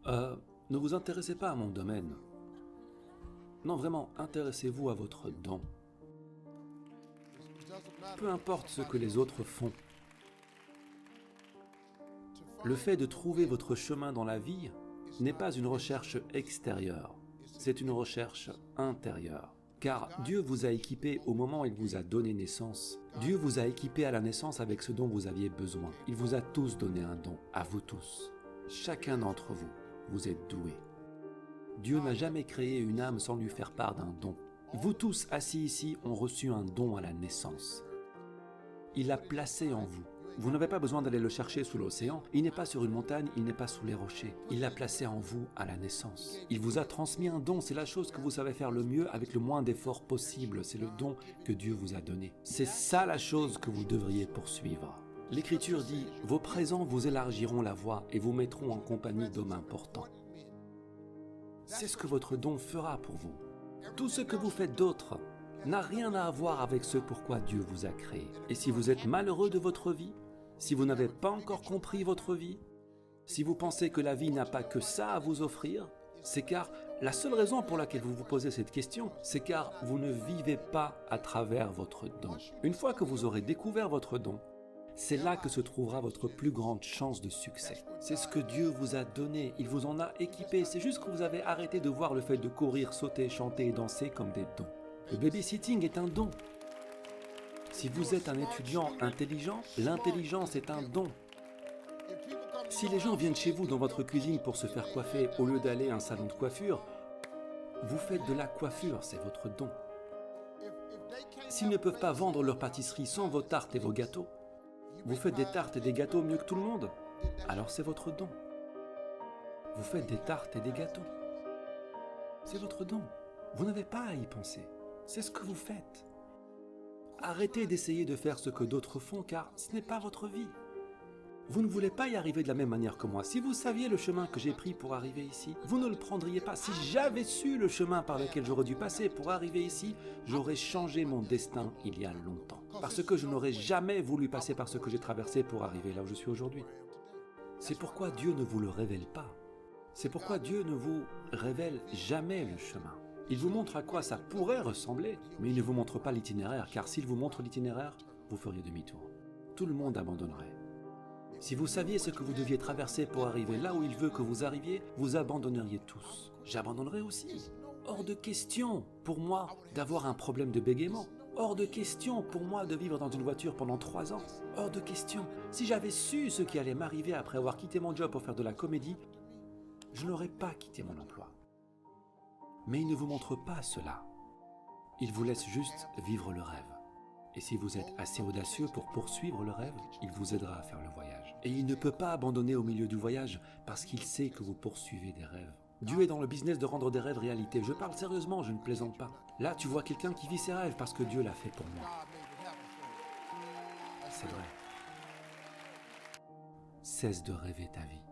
Ne vous intéressez pas à mon domaine. Non, vraiment, intéressez-vous à votre don. Peu importe ce que les autres font. Le fait de trouver votre chemin dans la vie n'est pas une recherche extérieure, c'est une recherche intérieure. Car Dieu vous a équipé au moment où il vous a donné naissance. Dieu vous a équipé à la naissance avec ce dont vous aviez besoin. Il vous a tous donné un don, à vous tous. Chacun d'entre vous, vous êtes doués. Dieu n'a jamais créé une âme sans lui faire part d'un don. Vous tous assis ici ont reçu un don à la naissance. Il l'a placé en vous. Vous n'avez pas besoin d'aller le chercher sous l'océan. Il n'est pas sur une montagne, il n'est pas sous les rochers. Il l'a placé en vous à la naissance. Il vous a transmis un don. C'est la chose que vous savez faire le mieux avec le moins d'efforts possible. C'est le don que Dieu vous a donné. C'est ça la chose que vous devriez poursuivre. L'Écriture dit « Vos présents vous élargiront la voie et vous mettront en compagnie d'hommes importants. » C'est ce que votre don fera pour vous. Tout ce que vous faites d'autre n'a rien à voir avec ce pourquoi Dieu vous a créé. Et si vous êtes malheureux de votre vie, si vous n'avez pas encore compris votre vie, si vous pensez que la vie n'a pas que ça à vous offrir, c'est car la seule raison pour laquelle vous vous posez cette question, c'est car vous ne vivez pas à travers votre don. Une fois que vous aurez découvert votre don, c'est là que se trouvera votre plus grande chance de succès. C'est ce que Dieu vous a donné, il vous en a équipé. C'est juste que vous avez arrêté de voir le fait de courir, sauter, chanter et danser comme des dons. Le babysitting est un don. Si vous êtes un étudiant intelligent, l'intelligence est un don. Si les gens viennent chez vous dans votre cuisine pour se faire coiffer au lieu d'aller à un salon de coiffure, vous faites de la coiffure, c'est votre don. S'ils ne peuvent pas vendre leur pâtisserie sans vos tartes et vos gâteaux, vous faites des tartes et des gâteaux mieux que tout le monde, alors c'est votre don. Vous faites des tartes et des gâteaux. C'est votre don. Vous n'avez pas à y penser. C'est ce que vous faites. Arrêtez d'essayer de faire ce que d'autres font car ce n'est pas votre vie. Vous ne voulez pas y arriver de la même manière que moi. Si vous saviez le chemin que j'ai pris pour arriver ici, vous ne le prendriez pas. Si j'avais su le chemin par lequel j'aurais dû passer pour arriver ici, j'aurais changé mon destin il y a longtemps. Parce que je n'aurais jamais voulu passer par ce que j'ai traversé pour arriver là où je suis aujourd'hui. C'est pourquoi Dieu ne vous le révèle pas. C'est pourquoi Dieu ne vous révèle jamais le chemin. Il vous montre à quoi ça pourrait ressembler, mais il ne vous montre pas l'itinéraire, car s'il vous montre l'itinéraire, vous feriez demi-tour. Tout le monde abandonnerait. Si vous saviez ce que vous deviez traverser pour arriver là où il veut que vous arriviez, vous abandonneriez tous. J'abandonnerais aussi. Hors de question pour moi d'avoir un problème de bégaiement. Hors de question pour moi de vivre dans une voiture pendant 3 ans. Hors de question. Si j'avais su ce qui allait m'arriver après avoir quitté mon job pour faire de la comédie, je n'aurais pas quitté mon emploi. Mais il ne vous montre pas cela. Il vous laisse juste vivre le rêve. Et si vous êtes assez audacieux pour poursuivre le rêve, il vous aidera à faire le voyage. Et il ne peut pas abandonner au milieu du voyage parce qu'il sait que vous poursuivez des rêves. Dieu est dans le business de rendre des rêves réalité. Je parle sérieusement, je ne plaisante pas. Là, tu vois quelqu'un qui vit ses rêves parce que Dieu l'a fait pour moi. C'est vrai. Cesse de rêver ta vie.